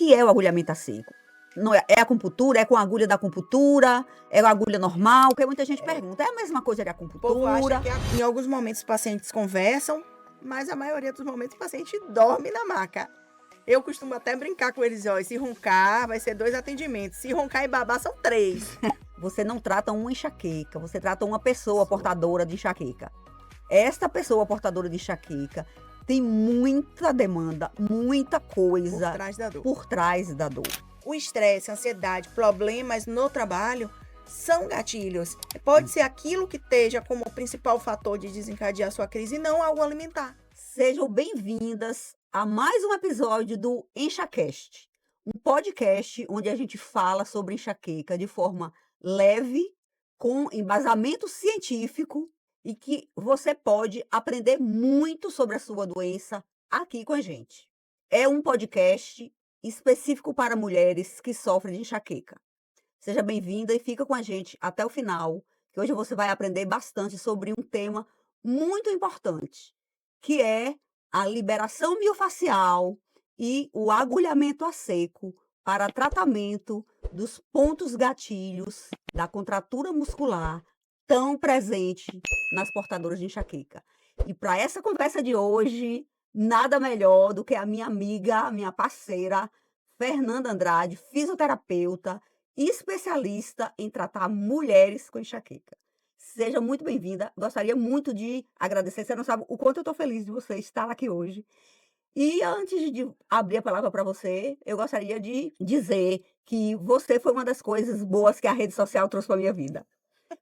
que é o agulhamento a seco? Não é, é acupuntura? É com a agulha da acupuntura? É a agulha normal? Porque muita gente pergunta, é a mesma coisa de O povo acha acupuntura? que em alguns momentos os pacientes conversam, mas a maioria dos momentos o paciente dorme na maca. Eu costumo até brincar com eles, ó, se roncar vai ser 2 atendimentos, se roncar e babar são 3. Você não trata uma enxaqueca, você trata uma pessoa portadora de enxaqueca. Esta pessoa portadora de enxaqueca tem muita demanda, muita coisa Por trás da dor. por trás da dor. O estresse, a ansiedade, problemas no trabalho são gatilhos. Pode ser aquilo que esteja como o principal fator de desencadear sua crise e não algo alimentar. Sejam bem-vindas a mais um episódio do EnxaCast, um podcast onde a gente fala sobre enxaqueca de forma leve, com embasamento científico e que você pode aprender muito sobre a sua doença aqui com a gente. É um podcast específico para mulheres que sofrem de enxaqueca. Seja bem-vinda e fica com a gente até o final, que hoje você vai aprender bastante sobre um tema muito importante, que é a liberação miofascial e o agulhamento a seco para tratamento dos pontos gatilhos da contratura muscular tão presente nas portadoras de enxaqueca. E para essa conversa de hoje, nada melhor do que a minha amiga, a minha parceira, Fernanda Andrade, fisioterapeuta e especialista em tratar mulheres com enxaqueca. Seja muito bem-vinda. Gostaria muito de agradecer. Você não sabe o quanto eu estou feliz de você estar aqui hoje. E antes de abrir a palavra para você, eu gostaria de dizer que você foi uma das coisas boas que a rede social trouxe para minha vida.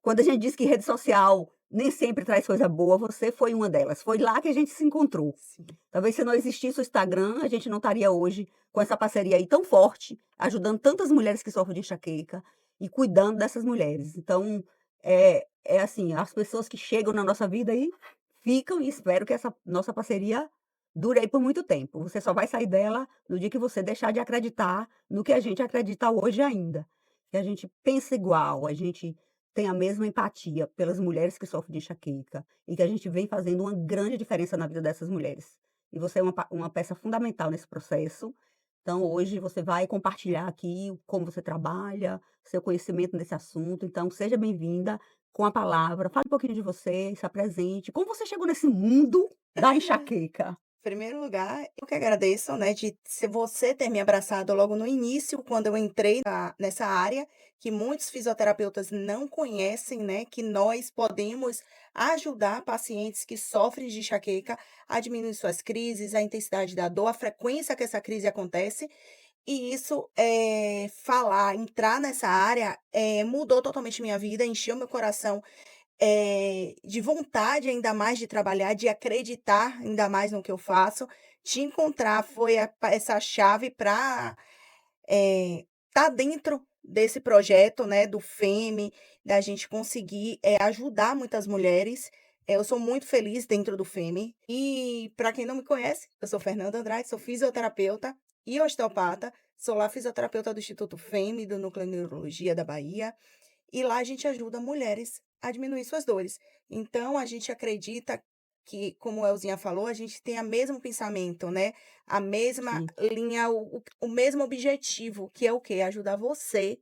Quando a gente diz que rede social nem sempre traz coisa boa, você foi uma delas. Foi lá que a gente se encontrou. Sim. Talvez se não existisse o Instagram, a gente não estaria hoje com essa parceria aí tão forte, ajudando tantas mulheres que sofrem de enxaqueca e cuidando dessas mulheres. Então, é assim, as pessoas que chegam na nossa vida aí ficam e espero que essa nossa parceria dure aí por muito tempo. Você só vai sair dela no dia que você deixar de acreditar no que a gente acredita hoje ainda. Que a gente pensa igual, a gente tem a mesma empatia pelas mulheres que sofrem de enxaqueca e que a gente vem fazendo uma grande diferença na vida dessas mulheres. E você é uma peça fundamental nesse processo. Então, hoje você vai compartilhar aqui como você trabalha, seu conhecimento nesse assunto. Então, seja bem-vinda com a palavra. Fale um pouquinho de você, se apresente. Como você chegou nesse mundo da enxaqueca? Em primeiro lugar, eu que agradeço, né, de se você ter me abraçado logo no início, quando eu entrei nessa área, que muitos fisioterapeutas não conhecem, né, que nós podemos ajudar pacientes que sofrem de enxaqueca a diminuir suas crises, a intensidade da dor, a frequência que essa crise acontece. E isso, falar, entrar nessa área, mudou totalmente minha vida, encheu meu coração de vontade ainda mais de trabalhar, de acreditar ainda mais no que eu faço. Te encontrar foi essa chave para estar dentro desse projeto, né, do FEME, da gente conseguir, ajudar muitas mulheres. Eu sou muito feliz dentro do FEME. E para quem não me conhece, eu sou Fernanda Andrade, sou fisioterapeuta e osteopata. Sou lá fisioterapeuta do Instituto FEME, do Núcleo de Neurologia da Bahia. E lá a gente ajuda mulheres a diminuir suas dores. Então, a gente acredita que, como a Elzinha falou, a gente tem o mesmo pensamento, né? A mesma Sim. linha, o mesmo objetivo, que é o quê? Ajudar você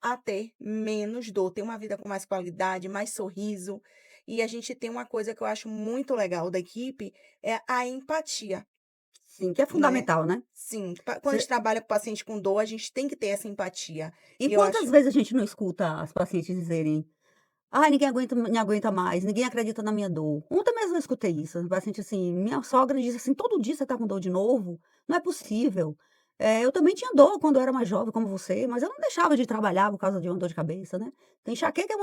a ter menos dor, ter uma vida com mais qualidade, mais sorriso. E a gente tem uma coisa que eu acho muito legal da equipe, é a empatia, Sim, que é né? fundamental, né? Sim, quando a gente Você trabalha com paciente com dor, a gente tem que ter essa empatia. e E eu quantas acho. vezes a gente não escuta as pacientes dizerem: "Ai, ninguém aguenta me aguenta mais, ninguém acredita na minha dor". Ontem mesmo eu escutei isso, um paciente assim, minha sogra diz assim: "Todo dia você tá com dor de novo? Não é possível. Eu também tinha dor quando eu era mais jovem como você, mas eu não deixava de trabalhar por causa de uma dor de cabeça, né". Então enxaqueca é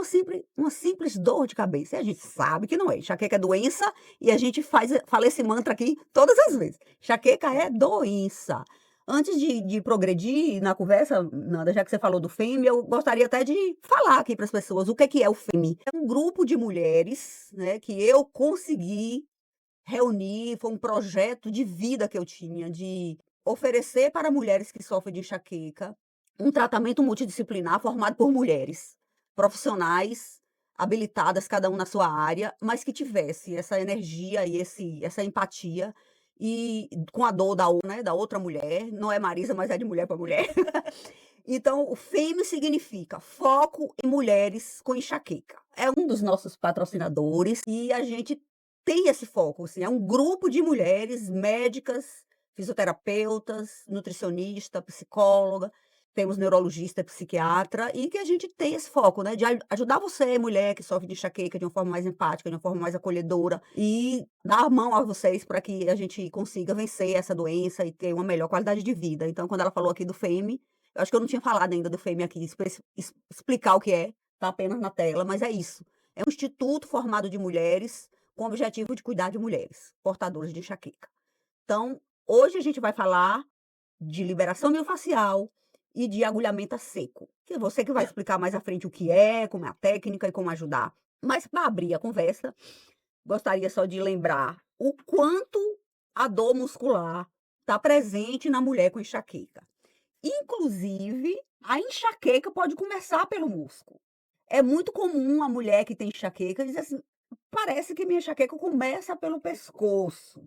uma simples dor de cabeça, e a gente sabe que não é. Enxaqueca é doença e a gente fala esse mantra aqui todas as vezes. Enxaqueca é doença. Antes de progredir na conversa, Nanda, já que você falou do FEME, eu gostaria até de falar aqui para as pessoas o que é o FEME. É um grupo de mulheres, né, que eu consegui reunir, foi um projeto de vida que eu tinha, de oferecer para mulheres que sofrem de enxaqueca um tratamento multidisciplinar formado por mulheres profissionais, habilitadas, cada um na sua área, mas que tivesse essa energia e essa empatia e com a dor da outra mulher, não é Marisa, mas é de mulher para mulher. Então, o FEME significa Foco em Mulheres com Enxaqueca. É um dos nossos patrocinadores e a gente tem esse foco, assim, é um grupo de mulheres médicas, fisioterapeutas, nutricionista, psicóloga, temos neurologista, psiquiatra, e que a gente tem esse foco, né, de ajudar você, mulher que sofre de enxaqueca, de uma forma mais empática, de uma forma mais acolhedora, e dar a mão a vocês para que a gente consiga vencer essa doença e ter uma melhor qualidade de vida. Então, quando ela falou aqui do FEME, eu acho que eu não tinha falado ainda do FEME aqui, explicar o que é, tá apenas na tela, mas é isso. É um instituto formado de mulheres com o objetivo de cuidar de mulheres portadoras de enxaqueca. Então, hoje a gente vai falar de liberação miofascial e de agulhamento a seco, que é você que vai explicar mais à frente o que é, como é a técnica e como ajudar. Mas para abrir a conversa, gostaria só de lembrar o quanto a dor muscular está presente na mulher com enxaqueca. Inclusive, a enxaqueca pode começar pelo músculo. É muito comum a mulher que tem enxaqueca dizer assim: "Parece que minha enxaqueca começa pelo pescoço".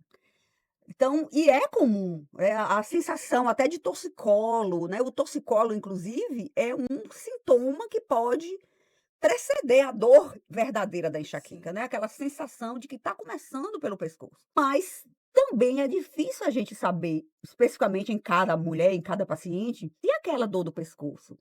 Então e é comum, a sensação até de torcicolo, né, o torcicolo inclusive é um sintoma que pode preceder a dor verdadeira da enxaqueca, Sim. né, aquela sensação de que está começando pelo pescoço. Mas também é difícil a gente saber, especificamente em cada mulher, em cada paciente, se aquela dor do pescoço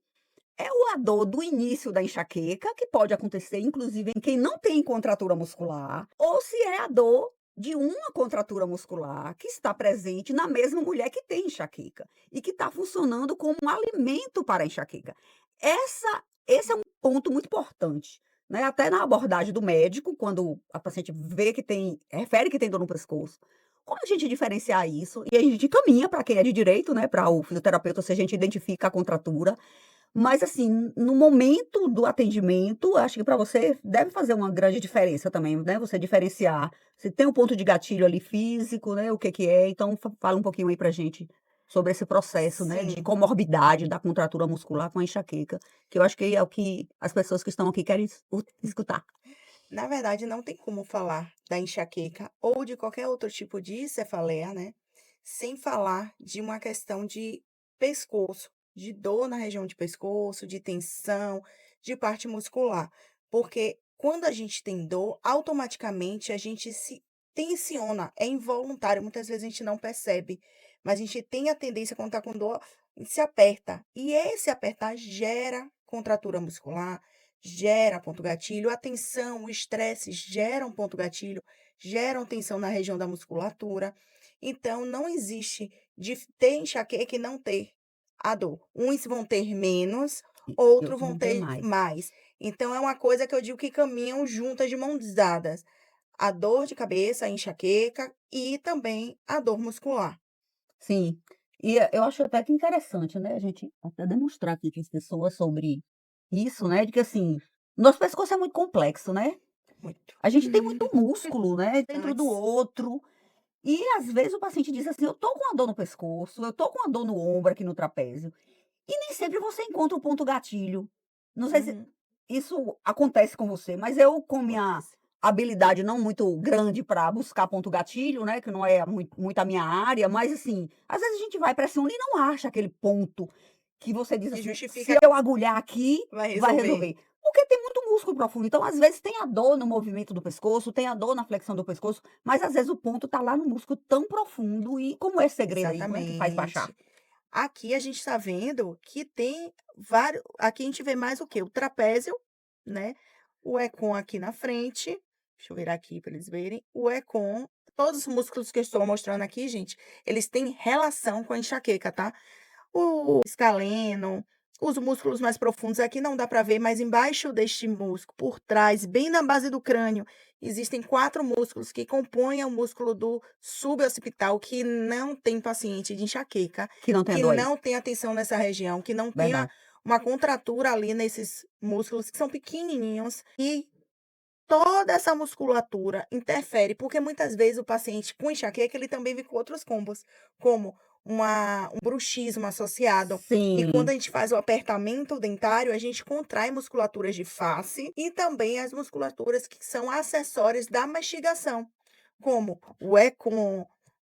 é a dor do início da enxaqueca, que pode acontecer inclusive em quem não tem contratura muscular, ou se é a dor de uma contratura muscular que está presente na mesma mulher que tem enxaqueca e que está funcionando como um alimento para a enxaqueca. Esse é um ponto muito importante, né, até na abordagem do médico, quando a paciente vê que tem refere que tem dor no pescoço, como a gente diferenciar isso? E a gente caminha para quem é de direito, né, para o fisioterapeuta, se a gente identifica a contratura, mas assim, no momento do atendimento, acho que para você deve fazer uma grande diferença também, né, você diferenciar se tem um ponto de gatilho ali físico, né, o que que é, então fala um pouquinho aí pra gente sobre esse processo, né, de Sim. comorbidade da contratura muscular com a enxaqueca, que eu acho que é o que as pessoas que estão aqui querem escutar. Na verdade, não tem como falar da enxaqueca ou de qualquer outro tipo de cefaleia, né, sem falar de uma questão de pescoço, de dor na região de pescoço, de tensão, de parte muscular. Porque quando a gente tem dor, automaticamente a gente se tensiona, é involuntário, muitas vezes a gente não percebe, mas a gente tem a tendência quando está com dor, se aperta. E esse apertar gera contratura muscular, gera ponto gatilho, a tensão, o estresse geram ponto gatilho, geram tensão na região da musculatura. Então, não existe de ter enxaqueca e não ter a dor. Uns vão ter menos, E outros outros vão vão ter ter mais. mais. Então, é uma coisa que eu digo que caminham juntas de mãos dadas. A dor de cabeça, a enxaqueca e também a dor muscular. Sim. E eu acho até que interessante, né, a gente até demonstrar aqui para as pessoas sobre isso, né, de que assim, nosso pescoço é muito complexo, né. Muito. A gente tem muito músculo, né, dentro do Antes. outro, e às vezes o paciente diz assim: "Eu tô com uma dor no pescoço, eu tô com uma dor no ombro, aqui no trapézio", e nem sempre você encontra o ponto gatilho. Não sei se Uhum. isso acontece com você, mas eu com minha Acontece. habilidade não muito grande para buscar ponto gatilho, né, que não é muito a minha área, mas assim, às vezes a gente vai para cima e não acha aquele ponto que você diz Que assim: justifica "Se eu agulhar aqui, vai vai resolver. resolver". Porque tem muito músculo profundo, então às vezes tem a dor no movimento do pescoço, tem a dor na flexão do pescoço, mas às vezes o ponto tá lá no músculo tão profundo e como é esse segredo aí? Como é que faz pra achar? Exatamente. Aqui a gente está vendo que tem vários. Aqui a gente vê mais o quê? O trapézio, né, o econ aqui na frente, deixa eu virar aqui para eles verem, o econ, todos os músculos que eu estou mostrando aqui, gente, eles têm relação com a enxaqueca, tá? O escaleno, os músculos mais profundos aqui não dá para ver, mas embaixo deste músculo, por trás, bem na base do crânio, existem 4 músculos que compõem o músculo do suboccipital, que não tem paciente de enxaqueca, Que não tem que dor aí? não tem atenção nessa região, que não tenha Verdade. uma contratura ali nesses músculos que são pequenininhos e toda essa musculatura interfere, porque muitas vezes o paciente com enxaqueca, ele também vem com outros combos, como um bruxismo associado. E quando Sim. a gente faz o apertamento dentário, a gente contrai musculaturas de face e também as musculaturas que são acessórias da mastigação, como o econ,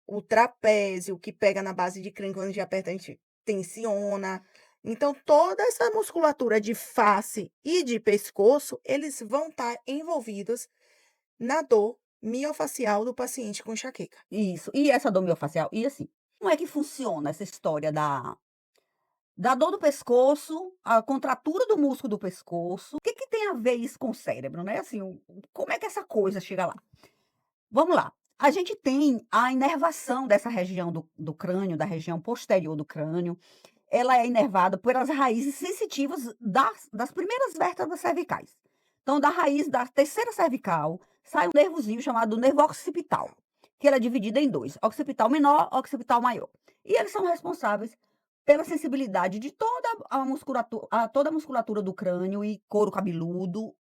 o trapézio, que pega na base de crânio, quando a gente aperta, a gente tensiona. Então, toda essa musculatura de face e de pescoço, eles vão estar envolvidos na dor miofascial do paciente com enxaqueca. Isso. E essa dor miofascial e assim, como é que funciona essa história da dor do pescoço, a contratura do músculo do pescoço, o que que tem a ver isso com o cérebro, né, assim, como é que essa coisa chega lá? Vamos lá, a gente tem a inervação dessa região do crânio, da região posterior do crânio, ela é inervada pelas raízes sensitivas das primeiras vértebras cervicais. Então, da raiz da terceira cervical, sai um nervozinho chamado nervo occipital, que ele é dividido em 2, occipital menor, occipital maior. E eles são responsáveis pela sensibilidade de toda a musculatura do crânio e couro cabeludo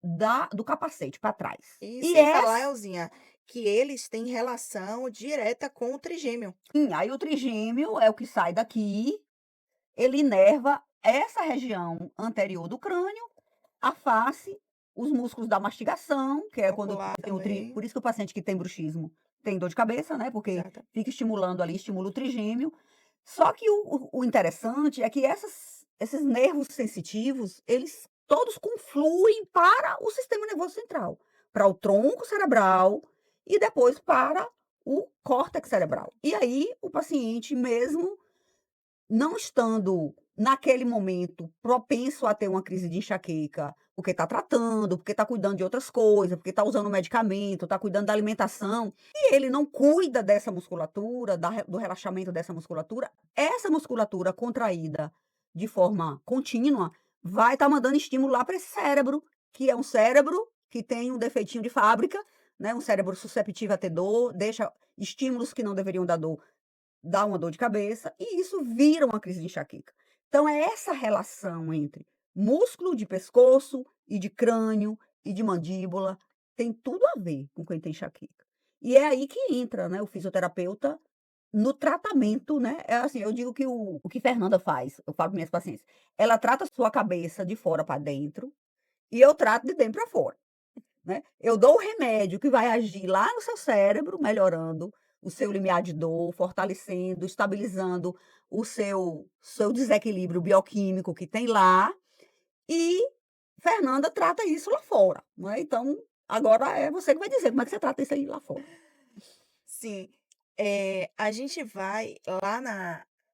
do capacete para trás. E E sem falar, essa Elzinha, que eles têm relação direta com o trigêmeo. sim, aí o trigêmeo é o que sai daqui. Ele inerva essa região anterior do crânio, a face, os músculos da mastigação, que é quando Ocular tem o tri também, por isso que o paciente que tem bruxismo tem dor de cabeça, né, porque exata. fica estimulando ali, estimula o trigêmeo. Só que o interessante é que esses nervos sensitivos, eles todos confluem para o sistema nervoso central, para o tronco cerebral e depois para o córtex cerebral. E aí o paciente mesmo não estando naquele momento propenso a ter uma crise de enxaqueca, porque está tratando, porque está cuidando de outras coisas, porque está usando medicamento, está cuidando da alimentação, e ele não cuida dessa musculatura, do relaxamento dessa musculatura, essa musculatura contraída de forma contínua vai estar mandando estímulo lá para esse cérebro, que é um cérebro que tem um defeitinho de fábrica, né? Um cérebro susceptível a ter dor, deixa estímulos que não deveriam dar dor dá uma dor de cabeça e isso vira uma crise de enxaqueca. Então é essa relação entre músculo de pescoço e de crânio e de mandíbula, tem tudo a ver com quem tem enxaqueca. E é aí que entra, né, o fisioterapeuta no tratamento, né, é assim, eu digo que o que Fernanda faz, eu falo para minhas pacientes, ela trata a sua cabeça de fora para dentro e eu trato de dentro para fora. Né. Eu dou o remédio que vai agir lá no seu cérebro, melhorando o seu limiar de dor, fortalecendo, estabilizando o seu desequilíbrio bioquímico que tem lá, e Fernanda trata isso lá fora, não é. Então, agora é você que vai dizer como é que você trata isso aí lá fora. Sim, a gente vai lá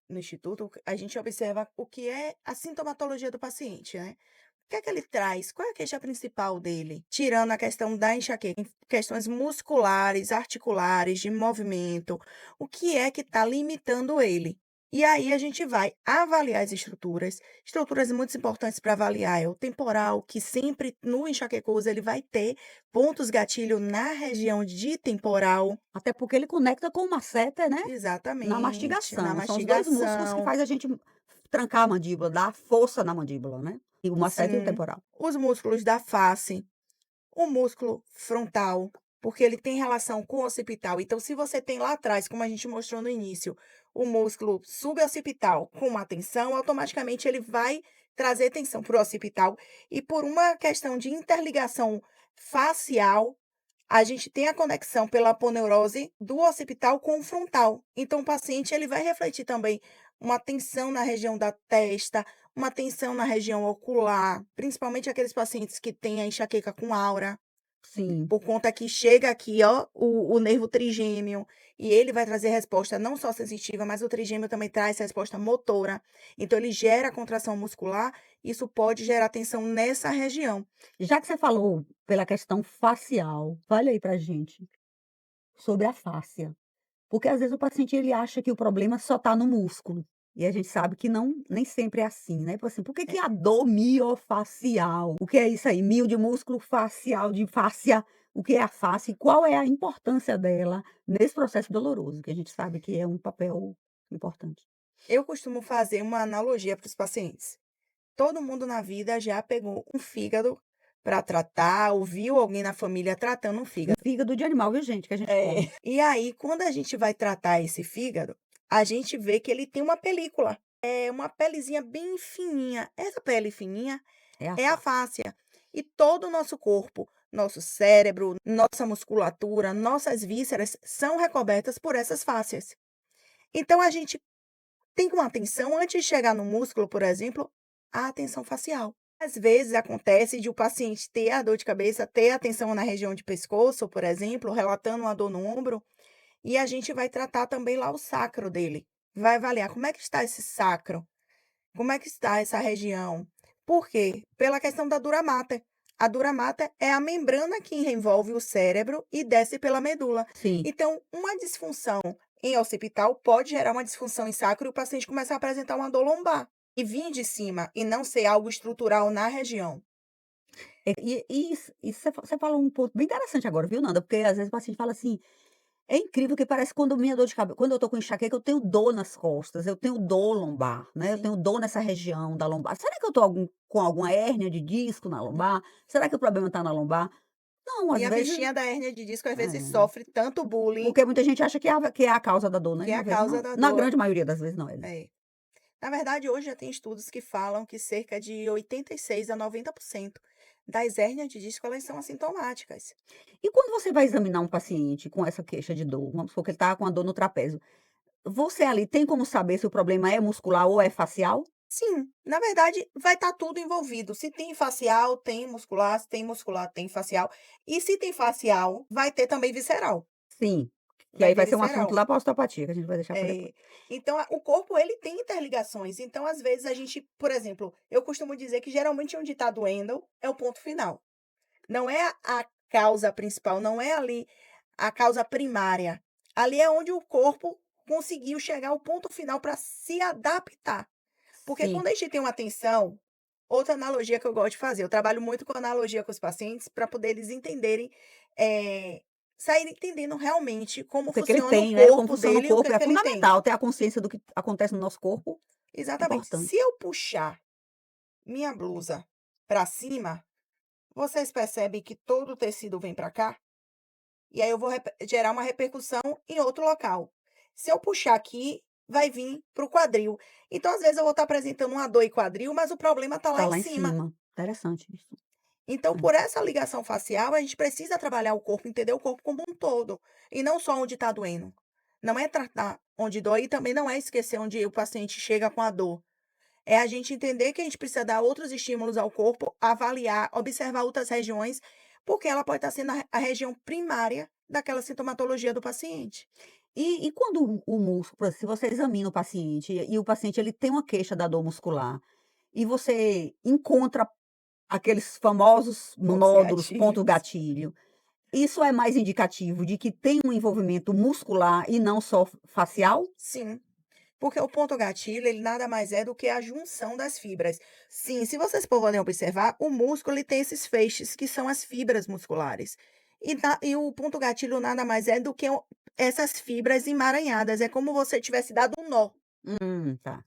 no instituto, a gente observa o que é a sintomatologia do paciente, né. O que é que ele traz? Qual é a queixa principal dele? Tirando a questão da enxaqueca, questões musculares, articulares, de movimento, o que é que está limitando ele? E aí a gente vai avaliar as estruturas muito importantes para avaliar é o temporal, que sempre no enxaquecoso ele vai ter pontos gatilho na região de temporal. Até porque ele conecta com o masseter, né, na Exatamente, na mastigação, são os 2 músculos que mastigação. faz a gente trancar a mandíbula, dar força na mandíbula, né, e o masseter e o Sim, temporal. os músculos da face. O músculo frontal, porque ele tem relação com o occipital. Então, se você tem lá atrás, como a gente mostrou no início, o músculo suboccipital com uma tensão, automaticamente ele vai trazer tensão para o occipital. E por uma questão de interligação facial, a gente tem a conexão pela aponeurose do occipital com o frontal. Então, o paciente ele vai refletir também uma tensão na região da testa, uma tensão na região ocular, principalmente aqueles pacientes que têm a enxaqueca com aura, Sim. por conta que chega aqui, ó, o nervo trigêmeo, e ele vai trazer resposta não só sensitiva, mas o trigêmeo também traz resposta motora. Então, ele gera contração muscular, isso pode gerar tensão nessa região. Já que você falou pela questão facial, fale aí pra gente sobre a fáscia, porque às vezes o paciente ele acha que o problema só está no músculo, e a gente sabe que não, nem sempre é assim, né, tipo assim, por que que a dor miofacial? O que é isso aí? Mio de músculo, facial de fáscia, o que é a face e qual é a importância dela nesse processo doloroso, que a gente sabe que é um papel importante. Eu costumo fazer uma analogia para os pacientes. Todo mundo na vida já pegou um fígado para tratar, ou viu alguém na família tratando um Um fígado. fígado de animal, viu gente, que a gente É. come. E aí, quando a gente vai tratar esse fígado, a gente vê que ele tem uma película, é uma pelezinha bem fininha. Essa pele fininha É a é a fáscia. fáscia. E todo o nosso corpo, nosso cérebro, nossa musculatura, nossas vísceras são recobertas por essas fáscias. Então a gente tem uma atenção antes de chegar no músculo, por exemplo, a atenção facial. Às vezes acontece de o paciente ter a dor de cabeça, ter a tensão na região de pescoço, por exemplo, relatando uma dor no ombro, e a gente vai tratar também lá o sacro dele. Vai avaliar como é que está esse sacro, como é que está essa região. Por quê? Pela questão da dura mater. A dura mater é a membrana que envolve o cérebro e desce pela medula. Sim. Então, uma disfunção em occipital pode gerar uma disfunção em sacro e o paciente começa a apresentar uma dor lombar e vir de cima e não ser algo estrutural na região. E você falou um ponto bem interessante agora, viu, Nanda, porque às vezes o paciente fala assim: "É incrível que parece quando minha dor de cabe quando eu tô com enxaqueca, eu tenho dor nas costas, eu tenho dor lombar, né, eu Sim. tenho dor nessa região da lombar. Será que eu tô com alguma hérnia de disco na lombar? Será que o problema tá na lombar?" Não, E às a vezes bichinha da hérnia de disco, às vezes, é, sofre tanto bullying porque muita gente acha que é a causa da dor, né, que e é na a verdade causa não. da Na dor. grande maioria das vezes não é, né. É. Na verdade, hoje já tem estudos que falam que cerca de 86 a 90% das hérnias de disco, elas são assintomáticas. E quando você vai examinar um paciente com essa queixa de dor, vamos supor que ele tá com a dor no trapézio, você ali tem como saber se o problema é muscular ou é facial? Sim, na verdade, vai estar tudo envolvido. Se tem facial, tem muscular, se tem muscular, tem facial. E se tem facial, vai ter também visceral. Sim, que Vai aí ter vai ser um assunto visceral. lá para osteopatia, que a gente vai deixar para depois. É, então, o corpo ele tem interligações. Então, às vezes, a gente, por exemplo, eu costumo dizer que geralmente onde está doendo é o ponto final. Não é a causa principal, não é ali a causa primária. Ali é onde o corpo conseguiu chegar ao ponto final para se adaptar. Porque Sim, quando a gente tem uma tensão, outra analogia que eu gosto de fazer, eu trabalho muito com analogia com os pacientes para poder eles entenderem, eh, saírem entendendo realmente como o que ele funciona o tem, né, como corpo funciona o dele e o que corpo, é é que ele tem. fundamental ter a consciência do que acontece no nosso corpo, é Exatamente. Se importante. eu puxar minha blusa para cima, vocês percebem que todo o tecido vem para cá? E aí eu vou gerar uma repercussão em outro local. Se eu puxar aqui, vai vir para o quadril. Então, às vezes, eu vou estar apresentando uma dor em quadril, mas o problema está lá Tá em lá em cima. cima, interessante isso. Então, É. por essa ligação facial, a gente precisa trabalhar o corpo, entender o corpo como um todo, e não só onde está doendo. Não é tratar onde dói e também não é esquecer onde o paciente chega com a dor. É a gente entender que a gente precisa dar outros estímulos ao corpo, avaliar, observar outras regiões, porque ela pode estar sendo a região primária daquela sintomatologia do paciente. E quando o músculo, por exemplo, se você examina o paciente e o paciente ele tem uma queixa da dor muscular, e você encontra aqueles famosos Pontos nódulos, ponto gatilhos. gatilho, isso é mais indicativo de que tem um envolvimento muscular e não só facial? Sim, porque o ponto gatilho, ele nada mais é do que a junção das fibras. Sim, se vocês puderem observar, o músculo ele tem esses feixes que são as fibras musculares. E o ponto gatilho nada mais é do que essas fibras emaranhadas. É como você tivesse dado um nó. Tá.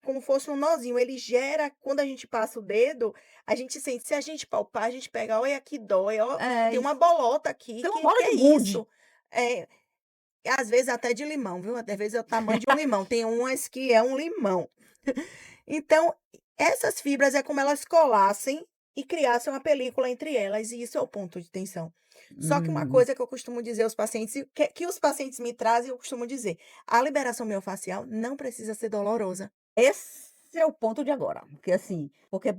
Como fosse um nozinho, ele gera quando a gente passa o dedo, a gente sente, se a gente palpar, a gente pega: "Olha que dói, ó, É, tem uma isso. bolota aqui, Tem uma que bola é de gude. isso?". É, às vezes até de limão, viu, às vezes é o tamanho de um limão, tem umas que é um limão. Então, essas fibras é como elas colassem e criassem uma película entre elas, e isso é o ponto de tensão. Só que uma Hum. coisa que eu costumo dizer aos pacientes, e que os pacientes me trazem, eu costumo dizer: "A liberação miofascial não precisa ser dolorosa". Esse é o ponto de agora, porque assim, porque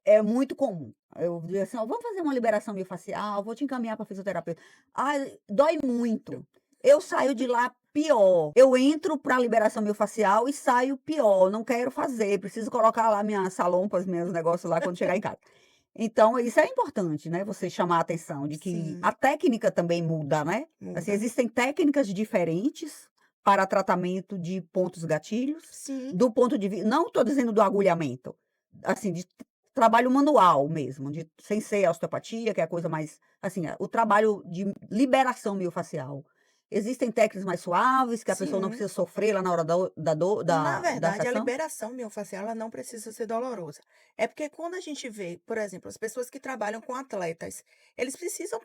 é muito comum. Eu digo assim: "Ó, vamos fazer uma liberação miofascial, vou te encaminhar para fisioterapeuta". "Ai, dói muito". Eu saio de lá pior. Eu entro para liberação miofascial e saio pior, não quero fazer, preciso colocar lá minhas salompas, meus negócios lá quando chegar em casa. Então isso é importante, né, você chamar a atenção de que a Sim, técnica também muda, né. Assim, muda. existem técnicas diferentes para tratamento de pontos gatilhos, Sim, do ponto de vi não estou dizendo do agulhamento, assim, de trabalho manual mesmo, de sem ser a osteopatia, que é a coisa mais assim, o trabalho de liberação miofascial. Existem técnicas mais suaves, que a pessoa não sim. precisa sofrer lá na hora da dor Na da verdade, a sessão? liberação miofascial, ela não precisa ser dolorosa. É porque quando a gente vê, por exemplo, as pessoas que trabalham com atletas, eles precisam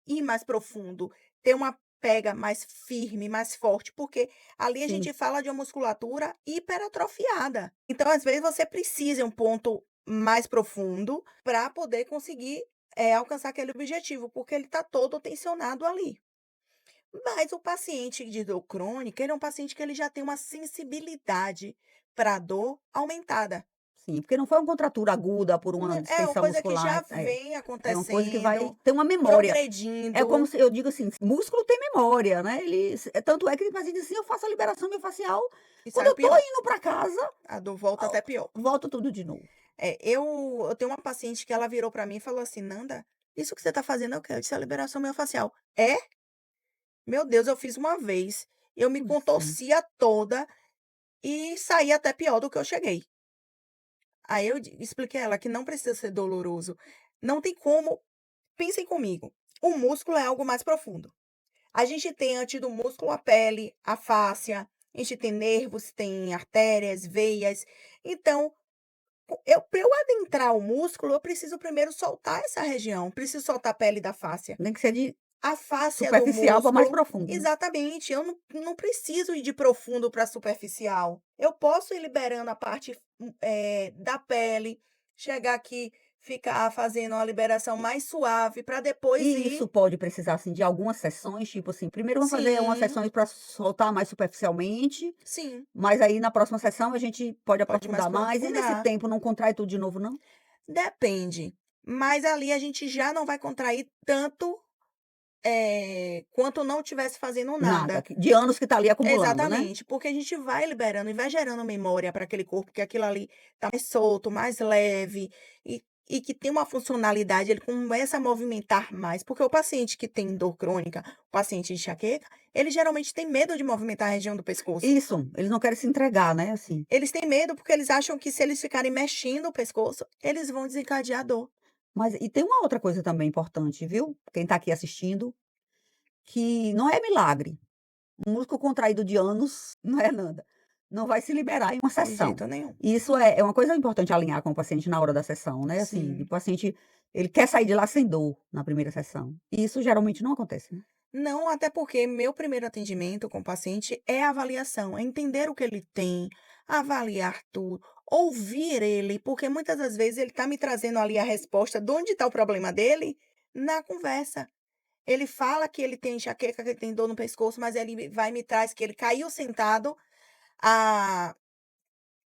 ir mais profundo, ter uma pega mais firme, mais forte, porque ali a Sim. gente fala de uma musculatura hiperatrofiada. Então, às vezes, você precisa ir um ponto mais profundo para poder conseguir alcançar aquele objetivo, porque ele está todo tensionado ali. Mas o paciente de dor crônica, ele é um paciente que ele já tem uma sensibilidade para dor aumentada. Sim, porque não foi uma contratura aguda por uma É uma distensão coisa que já muscular, vem é uma coisa que vai acontecendo, ter uma memória. É como progredindo. se eu digo assim, músculo tem memória, né, tanto é que tem paciente diz assim: "Eu faço a liberação miofascial, E quando sai eu tô pior. indo para casa, A dor volta ah, até pior. volta tudo de novo". Eu tenho uma paciente que ela virou pra mim e falou assim: "Nanda, isso que você tá fazendo é o quê?" Eu disse: "A liberação miofascial". "É? Meu Deus, eu fiz uma vez, eu me Pois é. contorcia toda e saí até pior do que eu cheguei". Aí eu expliquei a ela que não precisa ser doloroso. Não tem como. Pensem comigo, o músculo é algo mais profundo. A gente tem antes do músculo a pele, a fáscia, a gente tem nervos, tem artérias, veias. Então, para eu adentrar o músculo, eu preciso primeiro soltar essa região, preciso soltar a pele da fáscia. Tem que ser de A fáscia do superficial para mais músculo, profundo, né. exatamente, eu não preciso ir de profundo para superficial. Eu posso ir liberando a parte, da pele, chegar aqui, ficar fazendo uma liberação mais suave para depois E ir. isso pode precisar, assim, de algumas sessões, tipo assim, primeiro vamos fazer umas Sim, sessões para soltar mais superficialmente, sim, mas aí na próxima sessão a gente pode pode mais aprofundar mais, e nesse aprofundar. tempo não contrai tudo de novo não? Depende, mas ali a gente já não vai contrair tanto, quanto não tivesse fazendo Nada, nada. que de anos que tá ali acumulando, né? Exatamente, porque a gente vai liberando e vai gerando memória para aquele corpo que aquilo ali tá mais solto, mais leve e que tem uma funcionalidade, ele começa a movimentar mais, porque o paciente que tem dor crônica, o paciente de enxaqueca, ele geralmente tem medo de movimentar a região do pescoço. Isso, eles não querem se entregar, né, assim. Eles têm medo porque eles acham que se eles ficarem mexendo o pescoço, eles vão desencadear dor. Mas e tem uma outra coisa também importante, viu, quem tá aqui assistindo, que não é milagre, um músculo contraído de anos não é nada, não vai se liberar em uma De sessão. jeito nenhum. Isso é uma coisa importante alinhar com o paciente na hora da sessão, né, assim, o Sim. paciente, ele quer sair de lá sem dor na primeira sessão, e isso geralmente não acontece, né. Não, até porque meu primeiro atendimento com o paciente é a avaliação, é entender o que ele tem, avaliar tudo, ouvir ele, porque muitas das vezes ele está me trazendo ali a resposta de onde está o problema dele na conversa. Ele fala que ele tem enxaqueca, que ele tem dor no pescoço, mas ele vai e me traz que ele caiu sentado há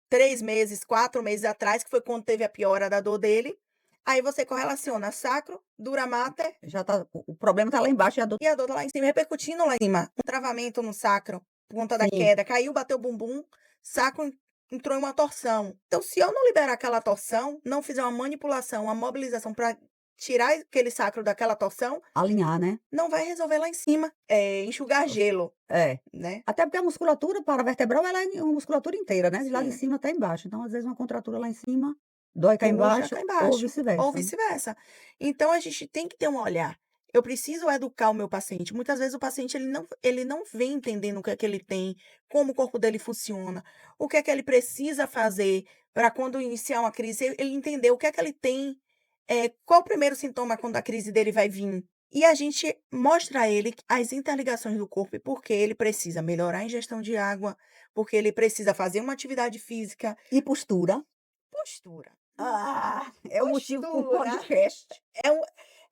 3 meses, 4 meses atrás, que foi quando teve a piora da dor dele. Aí você correlaciona sacro, dura mater Já tá o problema tá lá embaixo e a dor e a dor tá lá em cima, repercutindo lá em cima. Um travamento no sacro, por conta da sim, queda, caiu, bateu o bumbum, sacro entrou em uma torção. Então, se eu não liberar aquela torção, não fizer uma manipulação, uma mobilização para tirar aquele sacro daquela torção, alinhar, né. não vai resolver lá em cima. É enxugar gelo, É. né. Até porque a musculatura paravertebral ela é uma musculatura inteira, né, de lá de Sim. cima até embaixo. Então, às vezes, uma contratura lá em cima, dói cá Puxa embaixo cá ou embaixo, ou vice-versa, né. vice-versa. Então a gente tem que ter um olhar. Eu preciso educar o meu paciente. Muitas vezes o paciente ele não vem entendendo o que é que ele tem, como o corpo dele funciona, o que é que ele precisa fazer para quando iniciar uma crise, ele entender o que é que ele tem, qual o primeiro sintoma quando a crise dele vai vir. E a gente mostra a ele as interligações do corpo e por que ele precisa melhorar a ingestão de água, porque ele precisa fazer uma atividade física. E postura? Postura. É o motivo para um Postura podcast. é um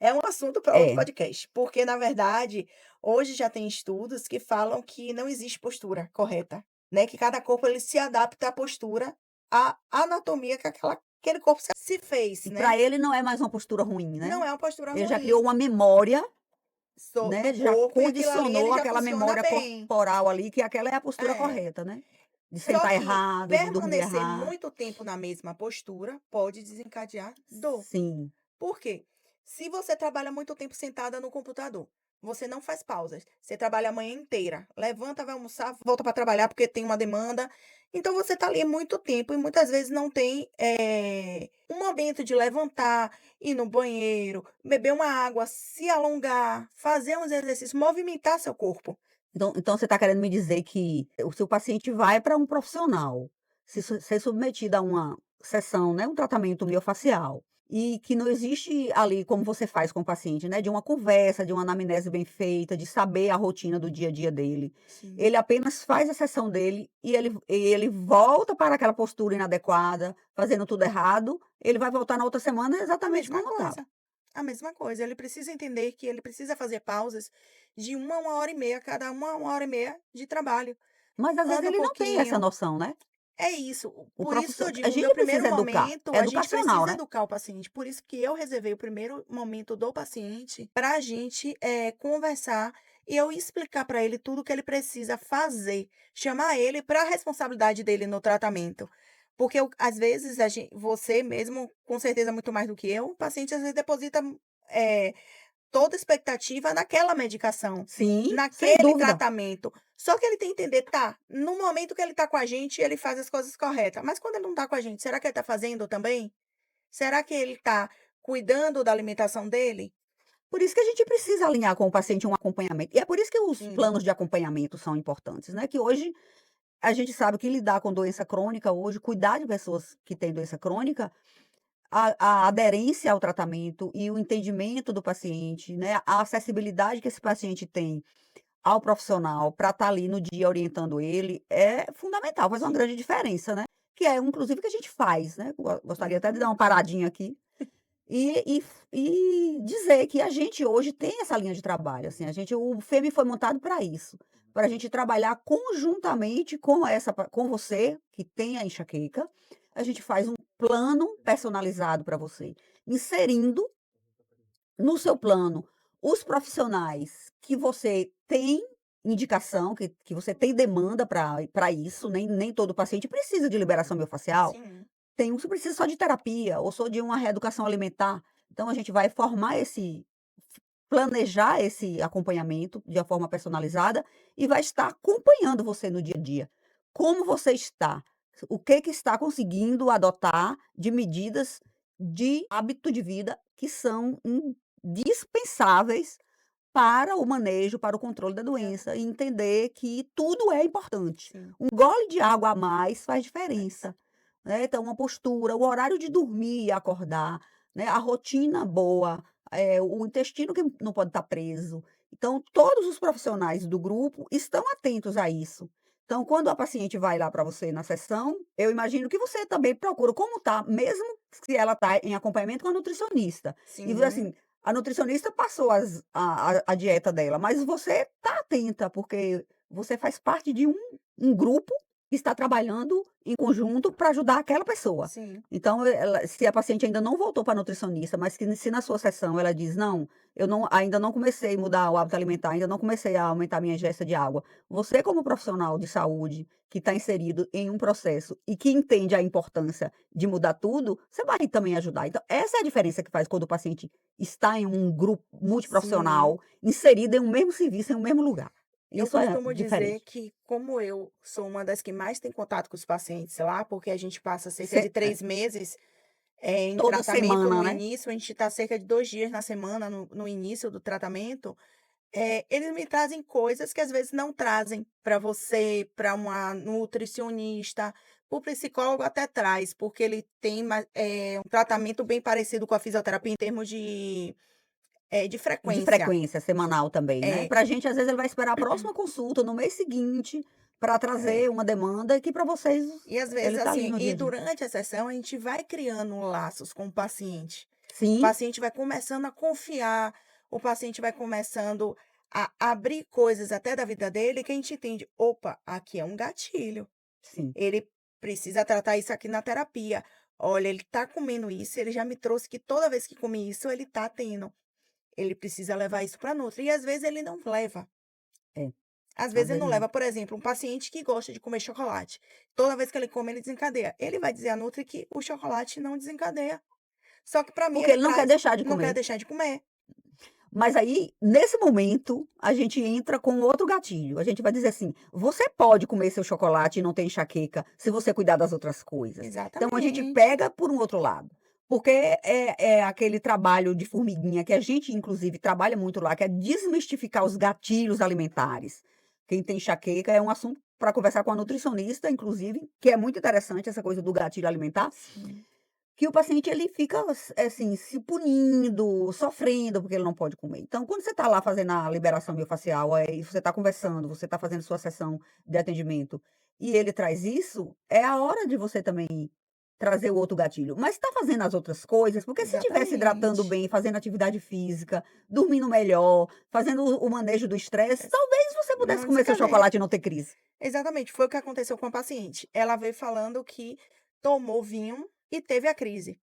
é um assunto para outro É, podcast, porque na verdade, hoje já tem estudos que falam que não existe postura correta, né, que cada corpo ele se adapta à postura, à anatomia que aquele corpo se fez, e né. para ele não é mais uma postura ruim, Não né. é uma postura Ele já criou ruim uma memória, do né, já corpo e aquilo ali condicionou ele já aquela funciona memória bem. corporal ali, que aquela é a postura É. correta, né. De Só sentar que errado, de dormir permanecer errado. muito tempo na mesma postura pode desencadear dor. Sim. Por quê? Se você trabalha muito tempo sentada no computador, você não faz pausas, você trabalha a manhã inteira, levanta, vai almoçar, volta para trabalhar porque tem uma demanda, então você está ali muito tempo e muitas vezes não tem, um momento de levantar, ir no banheiro, beber uma água, se alongar, fazer uns exercícios, movimentar seu corpo. Então você está querendo me dizer que o seu paciente vai para um profissional, ser submetido a uma sessão, né, um tratamento miofacial, e que não existe ali, como você faz com o paciente, né, de uma conversa, de uma anamnese bem feita, de saber a rotina do dia a dia dele. Sim. Ele apenas faz a sessão dele e ele volta para aquela postura inadequada, fazendo tudo errado, ele vai voltar na outra semana A exatamente mesma como estava. coisa. A mesma coisa, ele precisa entender que ele precisa fazer pausas de 1 hora e meia, cada 1 hora e meia de trabalho. Mas às vezes Anda um ele não tem essa pouquinho. noção, né. É isso, O por isso que eu a digo, o meu gente primeiro precisa educar, momento, é a gente educacional, precisa né. educar o paciente, por isso que eu reservei o primeiro momento do paciente para a gente, conversar e eu explicar para ele tudo o que ele precisa fazer, chamar ele para a responsabilidade dele no tratamento. Porque às vezes você mesmo, com certeza muito mais do que eu, o paciente às vezes deposita, eh toda expectativa naquela medicação, Sim, sem naquele dúvida. tratamento. Só que ele tem que entender, tá, no momento que ele tá com a gente, ele faz as coisas corretas, mas quando ele não tá com a gente, será que ele tá fazendo também? Será que ele tá cuidando da alimentação dele? Por isso que a gente precisa alinhar com o paciente um acompanhamento. E é por isso que os Sim, planos de acompanhamento são importantes, né, que hoje a gente sabe que lidar com doença crônica hoje, cuidar de pessoas que têm doença crônica, a aderência ao tratamento e o entendimento do paciente, né, a acessibilidade que esse paciente tem ao profissional para estar ali no dia orientando ele, é fundamental, faz uma sim, grande diferença, né. Que é inclusive o que a gente faz, né. Gostaria até de dar uma exatamente. paradinha aqui e dizer que a gente hoje tem essa linha de trabalho, assim, o FEME foi montado para isso, para a gente trabalhar conjuntamente com você que tem a enxaqueca, a gente faz um plano personalizado para você, inserindo no seu plano os profissionais que você tem indicação, que você tem demanda para isso, nem todo paciente precisa de liberação miofascial, Sim, tem uns que precisa só de terapia ou só de uma reeducação alimentar. Então a gente vai planejar esse acompanhamento de uma forma personalizada e vai estar acompanhando você no dia a dia. Como você está? O que está conseguindo adotar de medidas de hábito de vida que são indispensáveis para o manejo, para o controle da doença e exatamente. entender que tudo é importante. Sim, Um gole de água a mais faz faz. diferença, né, então uma postura, o horário de dormir e acordar, né, a rotina boa, o intestino que não pode estar preso. Então todos os profissionais do grupo estão atentos a isso. Então quando a paciente vai lá para você na sessão, eu imagino que você também procura como está, mesmo se ela está em acompanhamento com a nutricionista. E Sim, assim, a nutricionista passou a dieta dela, mas você está atenta, porque você faz parte de um grupo que está trabalhando em conjunto para ajudar aquela pessoa. sim. Então, se a paciente ainda não voltou para a nutricionista, mas que se na sua sessão ela diz: "Não, eu ainda não comecei a mudar o hábito alimentar, ainda não comecei a aumentar minha ingesta de água", você como profissional de saúde, que está inserido em um processo e que entende a importância de mudar tudo, você vai também ajudar. Então, essa é a diferença que faz quando o paciente está em um grupo Sim. multiprofissional, inserido em um mesmo serviço, em um mesmo lugar. Eu Isso é costumo dizer diferente. que, como eu sou uma das que mais tem contato com os pacientes lá, porque a gente passa cerca de Se 3 meses, em toda tratamento semana, no né. início, a gente está cerca de 2 dias na semana no início do tratamento, eles me trazem coisas que às vezes não trazem para você, para uma nutricionista, o psicólogo até traz, porque ele tem um tratamento bem parecido com a fisioterapia em termos de De frequência. frequência semanal também, né. É, Pra gente, às vezes, ele vai esperar a próxima consulta no mês seguinte, para é. trazer uma demanda que para vocês E às ele vezes, está ali assim, no dia e a dia. durante a sessão a gente vai criando laços com o paciente. O Sim, paciente vai começando a confiar, o paciente vai começando a abrir coisas até da vida dele que a gente entende: "Opa, aqui é um gatilho, sim. ele precisa tratar isso aqui na terapia. Olha, ele tá comendo isso, ele já me trouxe que toda vez que come isso ele tá tendo, ele precisa levar isso para nutri", e às vezes ele não leva. É, Às às vezes ele não vezes não. leva, por exemplo, um paciente que gosta de comer chocolate. Toda vez que ele come, ele desencadeia. Ele vai dizer à nutri que o chocolate não desencadeia. Só que para mim Porque ele ele não quer traz deixar de não quer comer. deixar de comer. Mas aí, nesse momento, a gente entra com outro gatilho. A gente vai dizer assim: "Você pode comer seu chocolate e não ter enxaqueca, se você cuidar das outras coisas". Então a gente Exatamente. pega por um outro lado, porque é aquele trabalho de formiguinha que a gente inclusive trabalha muito lá, que é desmistificar os gatilhos alimentares. Quem tem enxaqueca é um assunto para conversar com a nutricionista, inclusive, que é muito interessante essa coisa do gatilho alimentar, Sim, que o paciente ele fica assim, se punindo, sofrendo, porque ele não pode comer. Então, quando você está lá fazendo a liberação miofascial, aí você está conversando, você está fazendo sua sessão de atendimento, e ele traz isso, é a hora de você também trazer o outro gatilho, mas está fazendo as outras coisas, porque se estiver se hidratando Exatamente. bem, fazendo atividade física, dormindo melhor, fazendo o manejo do estresse, talvez você pudesse Não comer seu desencadeia. chocolate e não ter crise. Exatamente, foi o que aconteceu com a paciente. Ela veio falando que tomou vinho e teve a crise.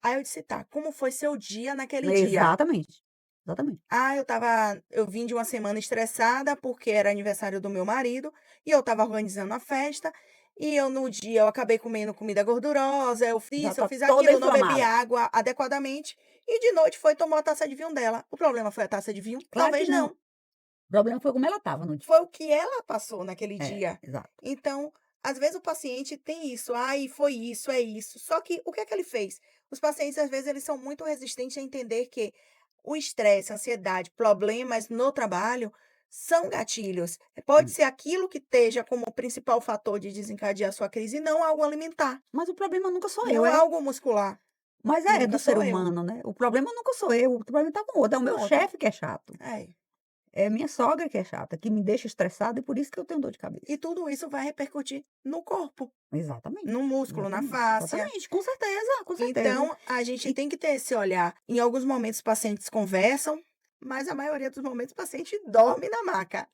Aí eu disse: "Tá, como foi seu dia naquele dia?". Exatamente, exatamente. "Ah, eu vim de uma semana estressada, porque era aniversário do meu marido, e eu estava organizando a festa, e eu no dia eu acabei comendo comida gordurosa, eu fiz Já isso, eu está fiz toda aquilo, eu não bebi inflamada. água adequadamente, e de noite foi e tomou a taça de vinho dela". O problema foi a taça de vinho? Claro que Talvez não, não. o problema foi como ela estava no dia. Foi o que ela passou naquele É, dia. exato. Então, às vezes o paciente tem isso: "Ai, foi isso, é isso". Só que o que é que ele fez? Os pacientes, às vezes, eles são muito resistentes a entender que o estresse, a ansiedade, problemas no trabalho são gatilhos. Pode Hum. ser aquilo que esteja como principal fator de desencadear sua crise e não algo alimentar, Mas o problema nunca sou eu, não é. algo muscular. Mas é do Nunca ser sou eu. humano, né. O problema nunca sou eu, o problema está com o outro, é o Com meu outro. chefe que é chato. É. É minha sogra que é chata, que me deixa estressada e por isso que eu tenho dor de E cabeça. tudo isso vai repercutir no corpo, no Exatamente, músculo, na exatamente, fáscia. exatamente, com certeza, com certeza. Então, a gente E tem que ter esse olhar. Em alguns momentos, os pacientes conversam, mas a maioria dos momentos, o paciente dorme na maca.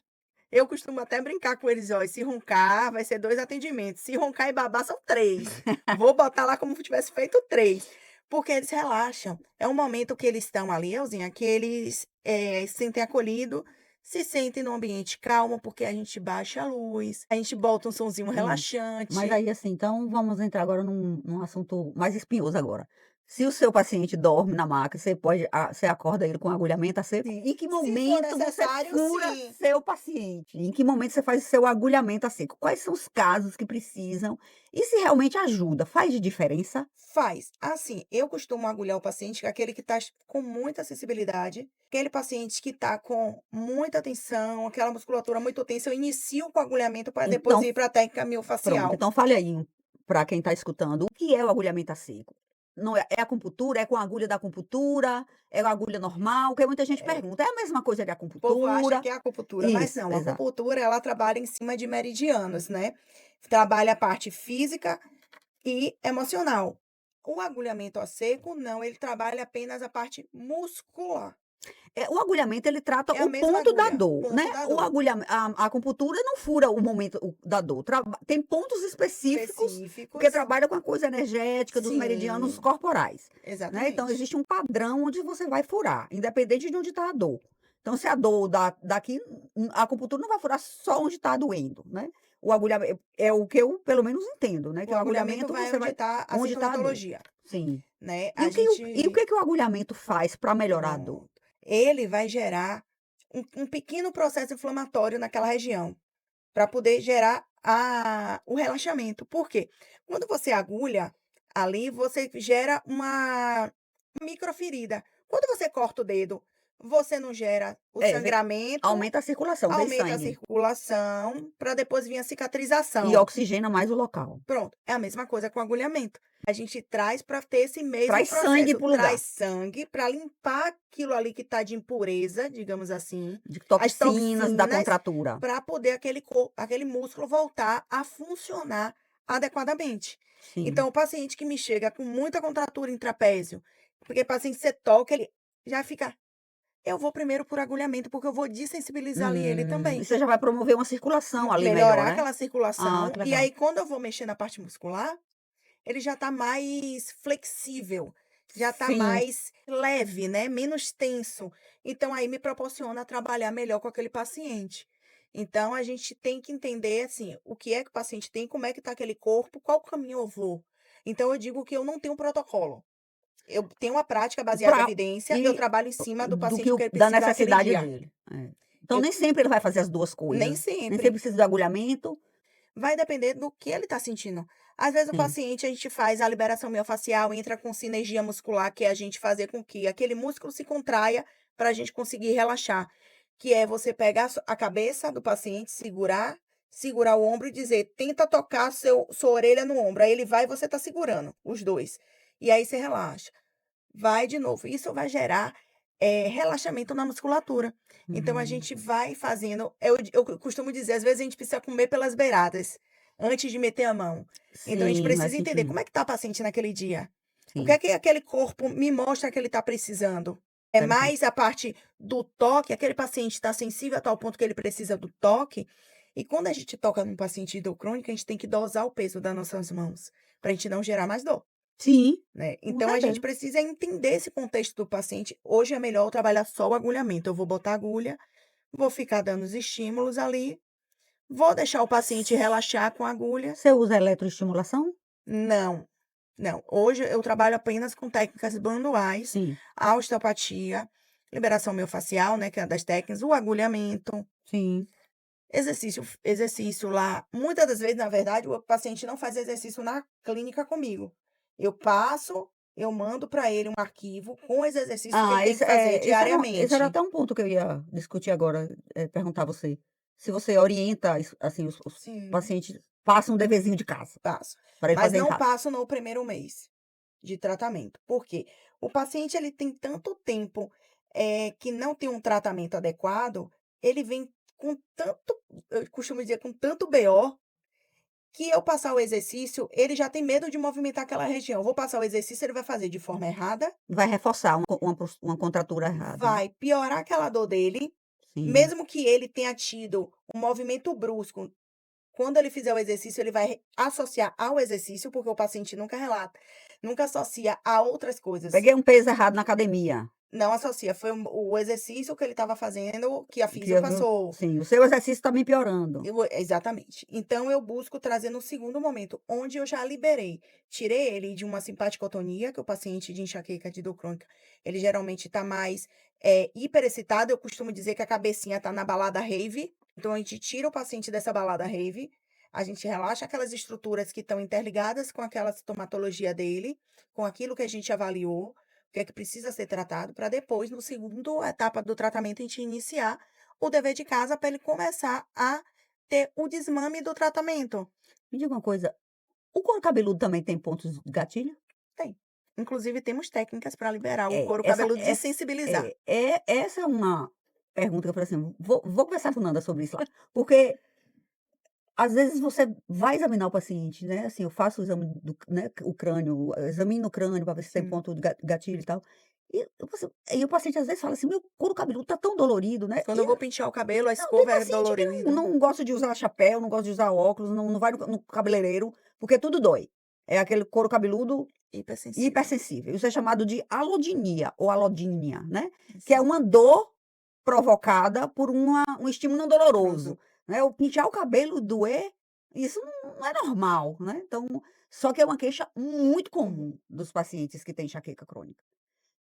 Eu costumo até brincar com eles: "Ó, se roncar, vai ser 2 atendimentos, se roncar e babar, são 3. Vou botar lá como se tivesse feito 3, porque eles relaxam. É um momento que eles estão ali, Elzinha, que eles, se sentem acolhido, se sentem num ambiente calmo, porque a gente baixa a luz, a gente bota um sonzinho isso. Mas relaxante. aí, assim, então vamos entrar agora num assunto mais espinhoso agora. Se o seu paciente dorme na maca, você acorda ele com agulhamento a seco? Em que Se for momento você necessário, fura sim. seu paciente? Em que momento você faz o seu agulhamento a seco? Quais são os casos que precisam? E se realmente ajuda, faz diferença? Faz. Assim, eu costumo agulhar o paciente, que é aquele que está com muita sensibilidade, aquele paciente que está com muita tensão, aquela musculatura muito tensa, eu inicio com o agulhamento para depois Então, ir para a técnica pronto, miofascial. então fale aí para quem está escutando, o que é o agulhamento a seco? Não é acupuntura? É com a agulha da acupuntura? É a agulha normal? Porque muita gente É, pergunta, é a mesma coisa de o povo acha acupuntura? que é acupuntura, mas Isso, não. A exato. acupuntura, ela trabalha em cima de meridianos, né? Trabalha a parte física e emocional. O agulhamento a seco, não, ele trabalha apenas a parte muscular. O agulhamento ele trata É a o mesma ponto da agulha, dor, né, ponto da o dor. agulha a acupuntura não fura o momento da dor, tem pontos específicos, porque Específicos, trabalha com a coisa energética dos meridianos sim, corporais, né, então exatamente. existe um padrão onde você vai furar, independente de onde está a dor. Então se a dor daqui, a acupuntura não vai furar só onde está doendo, né, o agulhamento é o que eu pelo menos entendo, né, O que o agulhamento agulhamento vai você onde vai está a onde está a dor. sintomatologia, Sim. né. E A o gente que que o agulhamento faz para melhorar a dor? pronto. Ele vai gerar um pequeno processo inflamatório naquela região, para poder gerar o relaxamento. Por quê? Quando você agulha, ali você gera uma microferida. Quando você corta o dedo, você não gera o É, sangramento, aumenta a circulação, vem aumenta a sangue circulação, para depois vir a e cicatrização. oxigena mais o local. Pronto, é a mesma coisa com agulhamento. A gente traz para ter esse mesmo Traz sangue processo, para o traz lugar, sangue para limpar aquilo ali que está de impureza, digamos assim, de as toxinas da toxinas, contratura. para poder aquele músculo voltar a funcionar adequadamente. Então, Sim. o paciente que me chega com muita contratura em trapézio, porque paciente você toca, ele já fica. Eu vou primeiro por agulhamento, porque eu vou desensibilizar ali ele E também. você já vai promover uma circulação ali melhor, Melhorar né? aquela Ah, circulação, que e legal. aí quando eu vou mexer na parte muscular, ele já está mais flexível, já está Sim. mais leve, né, menos tenso. Então aí me proporciona trabalhar melhor com aquele paciente. Então a gente tem que entender, assim, o que é que o paciente tem, como é que está aquele corpo, qual caminho eu vou. Então eu digo que eu não tenho um protocolo. Eu tenho uma prática baseada em Pra evidência, eu e trabalho em cima do do que paciente, o que ele da precisa naquele necessidade dia. dele. É. Então Eu nem sempre ele vai fazer as 2 nem coisas. Nem sempre sempre. precisa do agulhamento. Vai depender do que ele está sentindo. Às vezes o Sim. paciente, a gente faz a liberação miofascial, entra com sinergia muscular, que é a gente fazer com que aquele músculo se contraia para a gente conseguir relaxar. Que é você pegar a cabeça do paciente, segurar o ombro e dizer, tenta tocar sua orelha no ombro. Aí ele vai e você está segurando, os dois. E aí você relaxa. Vai de novo. Isso vai gerar, relaxamento na musculatura. Então a Uhum. gente vai fazendo eu costumo dizer, às vezes a gente precisa comer pelas beiradas. antes de meter a mão. Então a gente Sim, faz precisa entender sentido. como é que está o paciente naquele dia. O que Sim, é que aquele corpo me mostra que ele está precisando? É interessante. mais a parte do toque, aquele paciente está sensível a tal ponto que ele precisa do toque. E quando a gente toca num paciente de dor crônica, a gente tem que dosar o peso das nossas mãos, para a gente não gerar mais dor, Sim, né? com Então a gente certeza. precisa entender esse contexto do paciente. Hoje é melhor eu trabalhar só o agulhamento. Eu vou botar a agulha, vou ficar dando os estímulos ali, vou deixar o paciente relaxar com a agulha. Você usa eletroestimulação? Não, não. Hoje eu trabalho apenas com técnicas manuais, Sim, a osteopatia, liberação miofascial, né, que é uma das técnicas, o agulhamento, sim. exercício lá. Muitas das vezes, na verdade, o paciente não faz exercício na clínica comigo. Eu passo, eu mando para ele um arquivo com os exercícios que ele Ah, tem que fazer esse era diariamente. até um ponto que eu ia discutir agora, perguntar a você. Se você orienta assim, os Sim, pacientes passam um deverzinho de casa, passo. para ele Mas fazer em não casa. passo no primeiro mês de tratamento. Por quê? O paciente ele tem tanto tempo, que não tem um tratamento adequado, ele vem com tanto, eu costumo dizer, com tanto BO, que eu passar o exercício, ele já tem medo de movimentar aquela região. Eu vou passar o exercício, ele vai fazer de forma errada, Vai reforçar uma contratura errada, né. vai piorar aquela dor dele, Sim. mesmo que ele tenha tido um movimento brusco. Quando ele fizer o exercício, ele vai associar ao exercício, porque o paciente nunca relata, nunca associa a outras coisas. Peguei um peso errado na academia, Não associa, foi o exercício que ele estava fazendo que a que fisio eu passou. sim, o seu exercício está me piorando. Exatamente. Então eu busco trazer no segundo momento, onde eu já liberei. Tirei ele de uma simpaticotonia, que o paciente de enxaqueca de dor crônica, ele geralmente está mais, hiperexcitado. Eu costumo dizer que a cabecinha está na balada rave. Então a gente tira o paciente dessa balada rave, a gente relaxa aquelas estruturas que estão interligadas com aquela sintomatologia dele, com aquilo que a gente avaliou, o que é que precisa ser tratado, para depois, no segundo etapa do tratamento, a gente iniciar o dever de casa para ele começar a ter o desmame do tratamento. Me diga uma coisa, o couro cabeludo também tem pontos de gatilho? Tem. Inclusive temos técnicas para liberar o É, couro essa cabeludo, essa desensibilizar. essa é uma pergunta que eu falei assim: "Vou conversar com Nanda sobre isso lá", porque às vezes você vai examinar o paciente, né, assim, eu faço o exame do né, o crânio, examino o crânio para ver se tem Sim. ponto de gatilho e tal, e o paciente às vezes fala assim: "Meu couro cabeludo tá tão dolorido", né, Quando eu e vou pentear o cabelo, a não, tem escova é paciente que dolorido. não gosta de usar chapéu, não gosta de usar óculos, não vai no cabeleireiro, porque tudo dói. É aquele couro cabeludo Hipersensível. hipersensível. Isso é chamado de alodinia ou alodínia, né, que é Isso. uma dor provocada por um estímulo não doloroso, Pronto. né. O pentear o cabelo doer, isso não é normal, né. Então só que é uma queixa muito Comum. comum dos pacientes que têm enxaqueca crônica.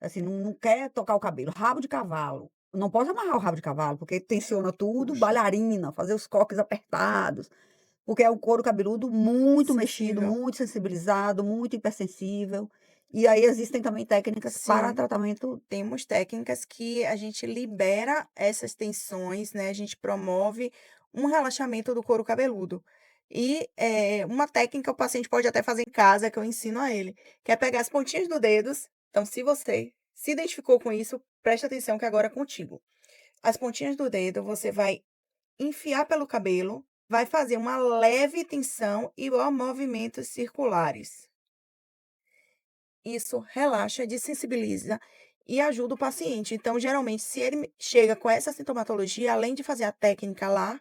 Assim, não quer tocar o cabelo. Rabo de cavalo, não pode amarrar o rabo de cavalo, porque tensiona tudo, Puxa. bailarina, fazer os coques apertados, porque é um couro cabeludo muito mexido, Sensível. muito sensibilizado, muito hipersensível. E aí existem também técnicas para Sim. tratamento. Temos técnicas que a gente libera essas tensões, né, a gente promove um relaxamento do couro cabeludo. E, uma técnica o paciente pode até fazer em casa, que eu ensino a ele, que é pegar as pontinhas do dedos. Então, se você se identificou com isso, preste atenção que agora é contigo. As pontinhas do dedo você vai enfiar pelo cabelo, vai fazer uma leve tensão e ó movimentos circulares. Isso relaxa, desensibiliza e ajuda o paciente. Então, geralmente, se ele chega com essa sintomatologia, além de fazer a técnica lá,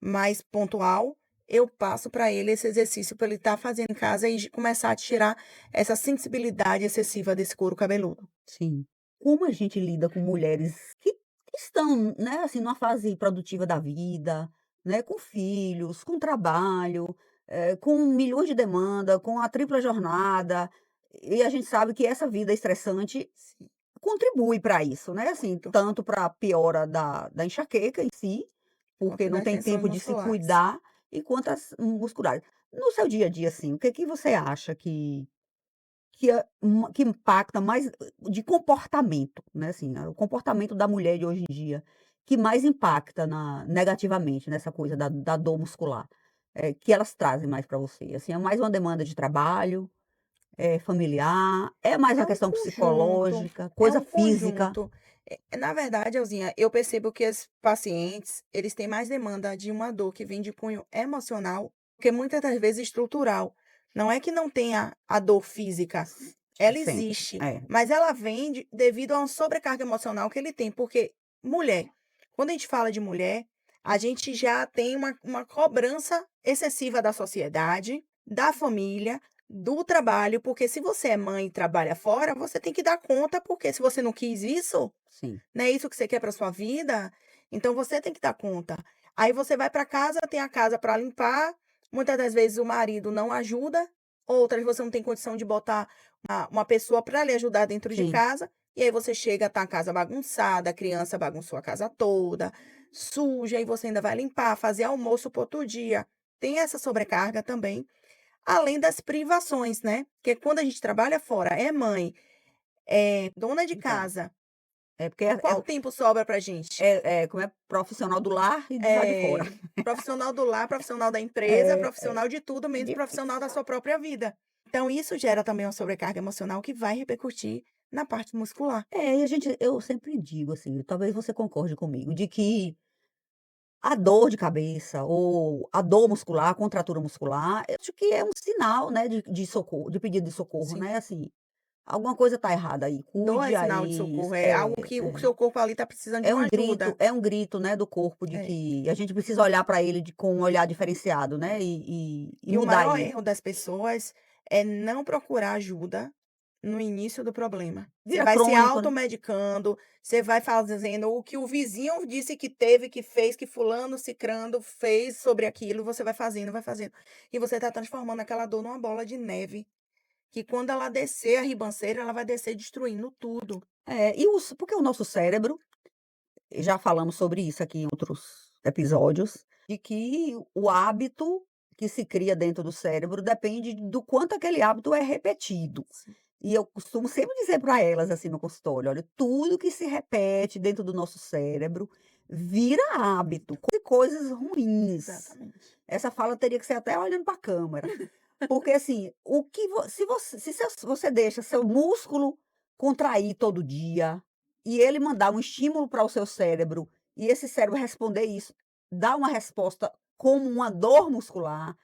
mais pontual, eu passo para ele esse exercício para ele estar fazendo em casa e começar a tirar essa sensibilidade excessiva desse couro cabeludo. Sim. Como a gente lida com mulheres que estão, né, assim, numa fase produtiva da vida, né, com filhos, com trabalho, com milhões de demanda, com a tripla jornada, e a gente sabe que essa vida estressante Sim, contribui para isso, né, assim, muito. tanto para a piora da enxaqueca em si, porque Quanto não das tem tensões tempo de se musculares. cuidar, e quanto às musculares. No seu dia a dia, assim, o que que você acha que impacta mais de comportamento, né, assim, o comportamento da mulher de hoje em dia, que mais impacta negativamente nessa coisa da dor muscular, que elas trazem mais para você? Assim, é mais uma demanda de trabalho, é familiar, é mais É uma um questão conjunto, psicológica, é coisa um física? conjunto. Na verdade, Elzinha, eu percebo que os pacientes, eles têm mais demanda de uma dor que vem de cunho emocional porque muitas das vezes é estrutural. Não é que não tenha a dor física, ela Sempre. existe, É, mas ela vem devido a uma sobrecarga emocional que ele tem, porque mulher, quando a gente fala de mulher, a gente já tem uma cobrança excessiva da sociedade, da família, do trabalho, porque se você é mãe e trabalha fora, você tem que dar conta, porque se você não quis isso, sim, não é isso que você quer para sua vida, então você tem que dar conta. Aí você vai para casa, tem a casa para limpar, muitas das vezes o marido não ajuda, outras você não tem condição de botar uma pessoa para lhe ajudar dentro de sim. casa, e aí você chega, tá a casa bagunçada, a criança bagunçou a casa toda, suja, e você ainda vai limpar, fazer almoço para outro dia. Tem essa sobrecarga também, além das privações, né? Porque quando a gente trabalha fora, é mãe, é dona de Então, casa, é porque qual tempo sobra pra gente? como é profissional do lar e do lado de fora. Profissional do lar, profissional da empresa, É, profissional de tudo, menos profissional da difícil. sua própria vida. Então isso gera também uma sobrecarga emocional que vai repercutir na parte muscular. E eu sempre digo assim, talvez você concorde comigo, de que a dor de cabeça ou a dor muscular, a contratura muscular, eu acho que é um sinal, né, de socorro, de pedido de socorro, Sim. né, assim, alguma coisa tá errada aí, Dor é cuide sinal de aí, socorro, é algo que o seu corpo ali tá precisando de uma ajuda. é um grito, né, do corpo de É. que a gente precisa olhar para ele com um olhar diferenciado, né, e E o mudar maior ele. erro das pessoas é não procurar ajuda no início do problema. Você Vira vai se crônico, né. automedicando, você vai fazendo o que o vizinho disse que teve, que fez, que fulano, cicrando fez sobre aquilo, você vai fazendo, vai fazendo. E você está transformando aquela dor numa bola de neve, que quando ela descer a ribanceira, ela vai descer destruindo tudo. Porque o nosso cérebro, já falamos sobre isso aqui em outros episódios, de que o hábito que se cria dentro do cérebro depende do quanto aquele hábito é repetido. Sim. E eu costumo sempre dizer para elas, assim, no consultório: "Olha, tudo que se repete dentro do nosso cérebro vira hábito, coisas ruins". Exatamente. Essa fala teria que ser até olhando para a câmera. Porque assim, o que vo se você deixa seu músculo contrair todo dia, e ele mandar um estímulo para o seu cérebro, e esse cérebro responder isso, dar uma resposta como uma dor muscular,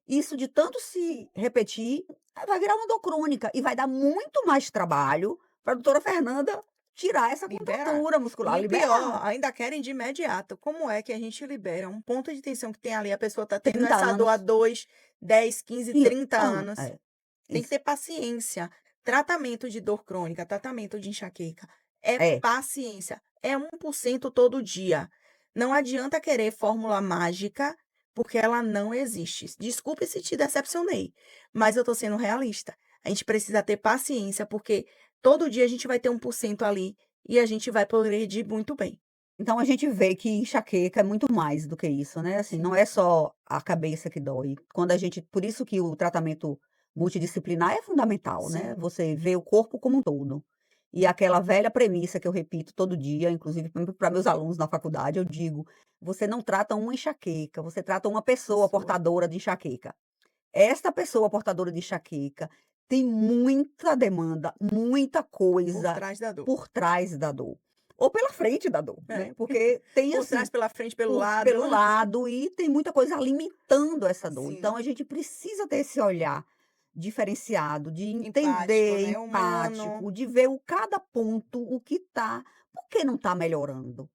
isso de tanto se repetir, vai virar uma dor crônica e vai dar muito mais trabalho para a doutora Fernanda tirar essa Liberar. contratura muscular, E pior, liberar. ainda querem de imediato. Como é que a gente libera um ponto de tensão que tem ali, a pessoa está tendo 30 essa dor há anos, 2, 10, 15, 30 anos. Tem que isso. ter paciência. Tratamento de dor crônica, tratamento de enxaqueca, é É. paciência. É 1% todo dia. Não adianta querer fórmula mágica, porque ela não existe. Desculpe se te decepcionei, mas eu tô sendo realista. A gente precisa ter paciência, porque todo dia a gente vai ter 1% ali e a gente vai progredir muito bem. Então a gente vê que enxaqueca é muito mais do que isso, né, assim, não Sim, é só a cabeça que dói. Quando a gente Por isso que o tratamento multidisciplinar é fundamental, né, sim, você vê o corpo como um todo. E aquela velha premissa que eu repito todo dia, inclusive para meus alunos na faculdade, eu digo: "Você não trata uma enxaqueca, você trata uma pessoa pessoa portadora de enxaqueca". Esta pessoa portadora de enxaqueca tem muita demanda, muita por coisa trás da dor. por trás da dor, ou pela frente da dor, É. né, porque tem Por trás, assim, pela frente, pelo lado. pelo lado e tem muita coisa alimentando essa dor. Então Sim, a gente precisa ter esse olhar diferenciado, de empático, entender, né, humano. empático, de ver o cada ponto, o que tá por que não está melhorando?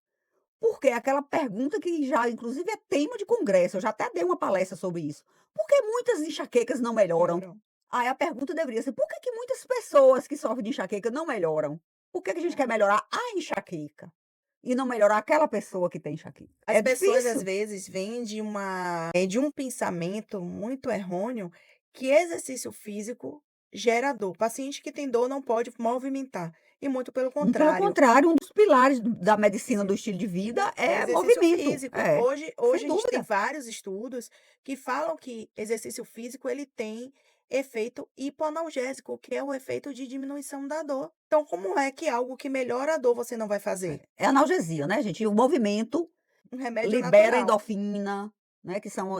Porque é aquela pergunta que já inclusive é tema de congresso, eu já até dei uma palestra sobre isso. Por que muitas enxaquecas não melhoram? Melhorou. Aí a pergunta deveria ser: por que que muitas pessoas que sofrem de enxaqueca não melhoram? Por que que a gente quer melhorar a enxaqueca e não melhorar aquela pessoa que tem enxaqueca? As É pessoas, às difícil. vezes, vêm de um pensamento muito errôneo que exercício físico gera dor. Paciente que tem dor não pode movimentar, e muito pelo Pelo contrário. contrário, um dos pilares da medicina do Sim. estilo de vida É é exercício movimento. físico. É, Hoje sem a gente tem dúvida. vários estudos que falam que exercício físico ele tem efeito hipoanalgésico, que é o efeito de diminuição da dor. Então, como é que algo que melhora a dor você não vai fazer? É analgesia, né, gente? E o movimento Um remédio libera natural. endorfina, né, que são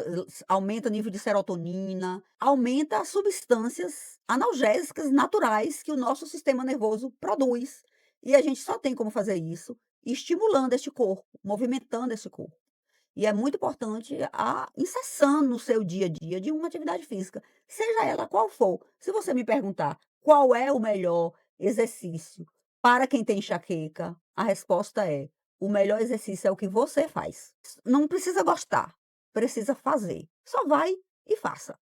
aumenta o nível de serotonina, aumenta as substâncias analgésicas naturais que o nosso sistema nervoso produz. E a gente só tem como fazer isso estimulando este corpo, movimentando esse corpo. E é muito importante a inserção no seu dia a dia de uma atividade física, seja ela qual for. Se você me perguntar qual é o melhor exercício para quem tem enxaqueca, a resposta é: o melhor exercício é o que você faz. Não precisa gostar, precisa fazer. Só vai e faça,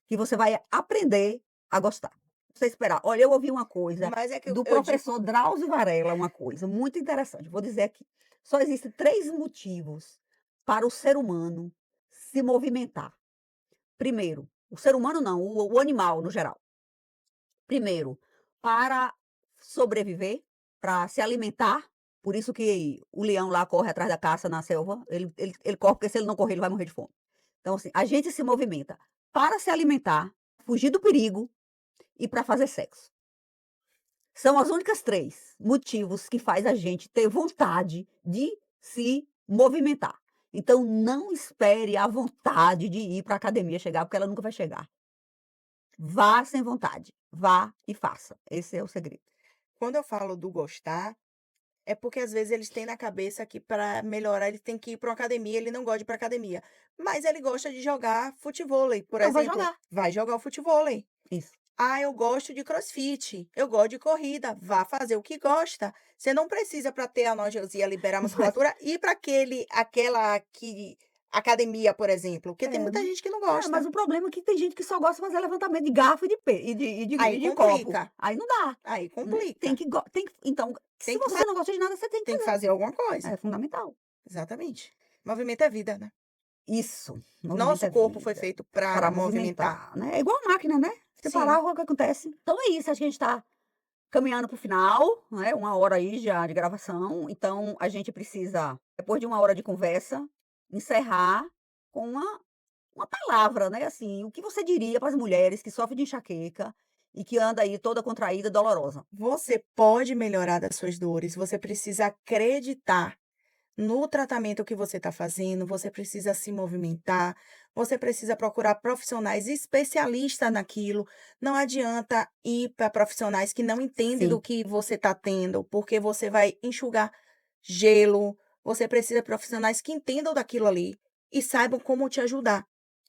que você vai aprender a gostar. Você esperar. Olha, eu ouvi uma coisa Mas é que do eu digo professor Drauzio Varela, uma coisa muito interessante, vou dizer aqui. Só existem 3 motivos para o ser humano se movimentar. Primeiro, o ser humano não, o animal no geral. Primeiro, para sobreviver, para se alimentar, por isso que o leão lá corre atrás da caça na selva, ele corre, porque se ele não correr ele vai morrer de fome. Então assim, a gente se movimenta para se alimentar, fugir do perigo e para fazer sexo. São as únicas 3 motivos que faz a gente ter vontade de se movimentar. Então não espere a vontade de ir para a academia chegar, porque ela nunca vai chegar. Vá sem vontade, vá e faça. Esse é o segredo. quando eu falo do gostar, é porque às vezes eles têm na cabeça que para melhorar ele tem que ir para uma academia, ele não gosta de ir para academia, mas ele gosta de jogar futevôlei, por Então vai exemplo, jogar. vai jogar o futevôlei. Isso. Ah, eu gosto de crossfit, eu gosto de corrida, vá fazer o que gosta. Você não precisa para ter analgesia, liberar a Mas musculatura, ir para aquela que academia, por exemplo, porque tem é, muita gente que não mas gosta. o problema é que tem gente que só gosta de fazer levantamento de garfo e de pe Aí e de copo. complica, Aí não dá, aí né. complica. Tem que então, se Tem que você não gosta de nada, você tem que Tem que fazer. fazer alguma É coisa. fundamental. Exatamente. Movimento é vida, né. Isso, movimento Nosso é corpo foi vida, feito para para movimentar. movimentar, né. É igual a máquina, né. Se Sim, parar, o que acontece? Então é isso, acho que a gente está caminhando para o final, né, 1 hora aí já de gravação, então a gente precisa, depois de 1 hora de conversa, encerrar com uma palavra, né, assim, o que você diria para as mulheres que sofrem de enxaqueca e que anda aí toda contraída, dolorosa? você pode melhorar das suas dores, você precisa acreditar no tratamento que você está fazendo, você precisa se movimentar, você precisa procurar profissionais especialistas naquilo. Não adianta ir para profissionais que não entendem do Sim, que você está tendo, porque você vai enxugar gelo. Você precisa de profissionais que entendam daquilo ali e saibam como te ajudar.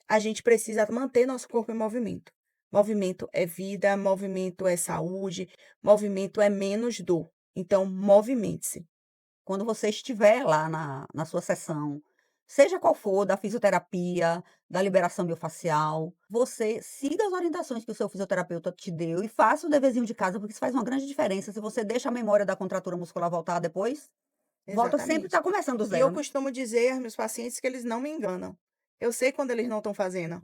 A gente precisa manter nosso corpo em movimento. Movimento é vida, movimento é saúde, movimento é menos dor. Então, movimente-se. quando você estiver lá na sua sessão, seja qual for, da fisioterapia, da liberação miofascial, você siga as orientações que o seu fisioterapeuta te deu e faça o deverzinho de casa, porque isso faz uma grande diferença. Se você deixa a memória da contratura muscular voltar depois, volta sempre Exatamente. tá começando do E eu zero, né. costumo dizer aos meus pacientes que eles não me enganam. Eu sei quando eles não estão fazendo.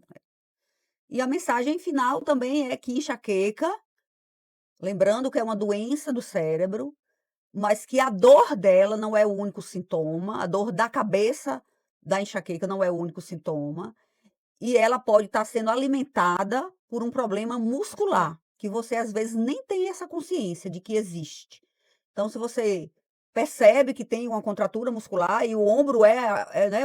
E a mensagem final também é que enxaqueca, lembrando que é uma doença do cérebro, mas que a dor dela não é o único sintoma, a dor da cabeça da enxaqueca não é o único sintoma, e ela pode estar sendo alimentada por um problema muscular, que você às vezes nem tem essa consciência de que existe. Então, se você percebe que tem uma contratura muscular e o ombro né,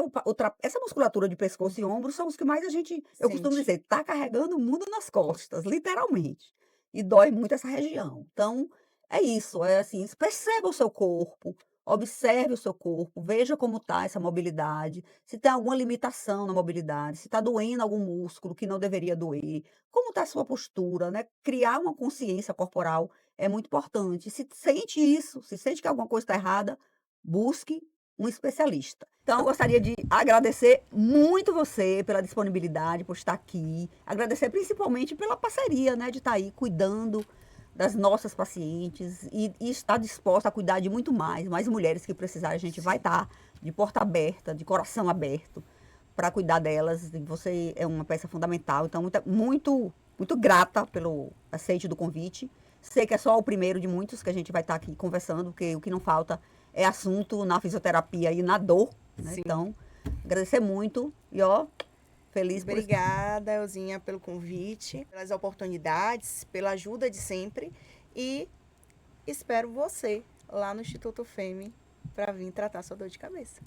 essa musculatura de pescoço e ombro são os que mais a gente, eu costumo Sente. dizer, está carregando o mundo nas costas, literalmente. E dói muito essa região. Então, é isso, é assim, perceba o seu corpo, observe o seu corpo, veja como está essa mobilidade, se tem alguma limitação na mobilidade, se está doendo algum músculo que não deveria doer, como está a sua postura, né? Criar uma consciência corporal é muito importante. Se sente isso, se sente que alguma coisa está errada, busque um especialista. Então, eu gostaria de agradecer muito você pela disponibilidade, por estar aqui. Agradecer principalmente pela parceria, né, de estar aí cuidando das nossas pacientes e estar disposta a cuidar de muito mais mulheres que precisarem. A gente vai Sim. estar de porta aberta, de coração aberto, para cuidar delas. E você é uma peça fundamental. Então, muito grata pelo aceite do convite. Sei que é só o primeiro de muitos que a gente vai estar aqui conversando, porque o que não falta é assunto na fisioterapia e na dor, né? Sim. Então, agradecer muito e ó, feliz por estar. Obrigada, Elzinha, pelo convite, pelas oportunidades, pela ajuda de sempre. E espero você lá no Instituto Fêmea para vir tratar sua dor de cabeça.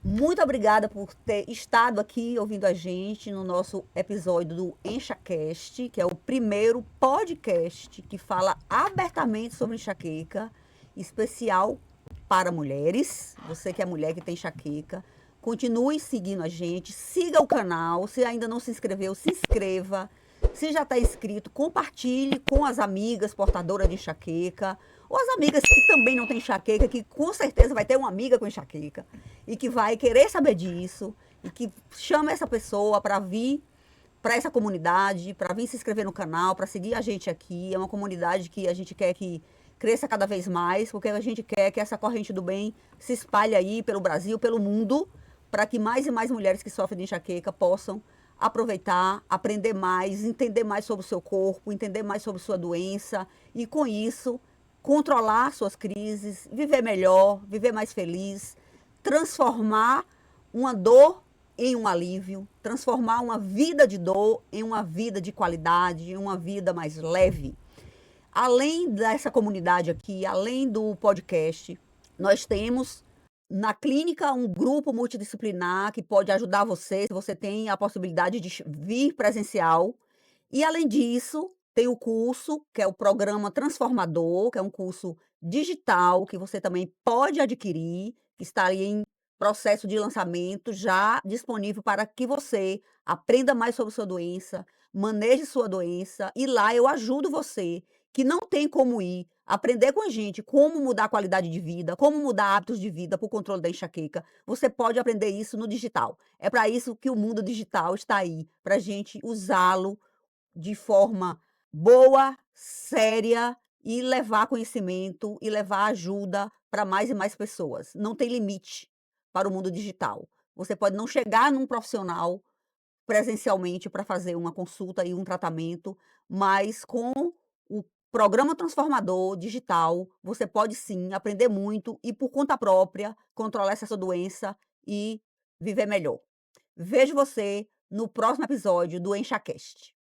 Muito obrigada por ter estado aqui ouvindo a gente no nosso episódio do EnxaCast, que é o primeiro podcast que fala abertamente sobre enxaqueca, especial para mulheres. Você que é mulher que tem enxaqueca, continue seguindo a gente, siga o canal, se ainda não se inscreveu, se inscreva. Se já está inscrito, compartilhe com as amigas portadoras de enxaqueca, ou as amigas que também não têm enxaqueca, que com certeza vai ter uma amiga com enxaqueca, e que vai querer saber disso, e que chama essa pessoa para vir para essa comunidade, para vir se inscrever no canal, para seguir a gente aqui. É uma comunidade que a gente quer que cresça cada vez mais, porque a gente quer que essa corrente do bem se espalhe aí pelo Brasil, pelo mundo, para que mais e mais mulheres que sofrem de enxaqueca possam aproveitar, aprender mais, entender mais sobre o seu corpo, entender mais sobre sua doença e, com isso, controlar suas crises, viver melhor, viver mais feliz, transformar uma dor em um alívio, transformar uma vida de dor em uma vida de qualidade, em uma vida mais leve. Além dessa comunidade aqui, além do podcast, nós temos na clínica um grupo multidisciplinar que pode ajudar você, se você tem a possibilidade de vir presencial. E além disso, tem o curso, que é o programa Transformador, que é um curso digital que você também pode adquirir, que está aí em processo de lançamento, já disponível para que você aprenda mais sobre sua doença, maneje sua doença, e lá eu ajudo você que não tem como ir, aprender com a gente como mudar a qualidade de vida, como mudar hábitos de vida para o controle da enxaqueca. Você pode aprender isso no digital. É para isso que o mundo digital está aí, para a gente usá-lo de forma boa, séria e levar conhecimento e levar ajuda para mais e mais pessoas. Não tem limite para o mundo digital. Você pode não chegar num profissional presencialmente para fazer uma consulta e um tratamento, mas com o programa transformador digital, você pode sim aprender muito e, por conta própria, controlar essa sua doença e viver melhor. Vejo você no próximo episódio do EnxaCast.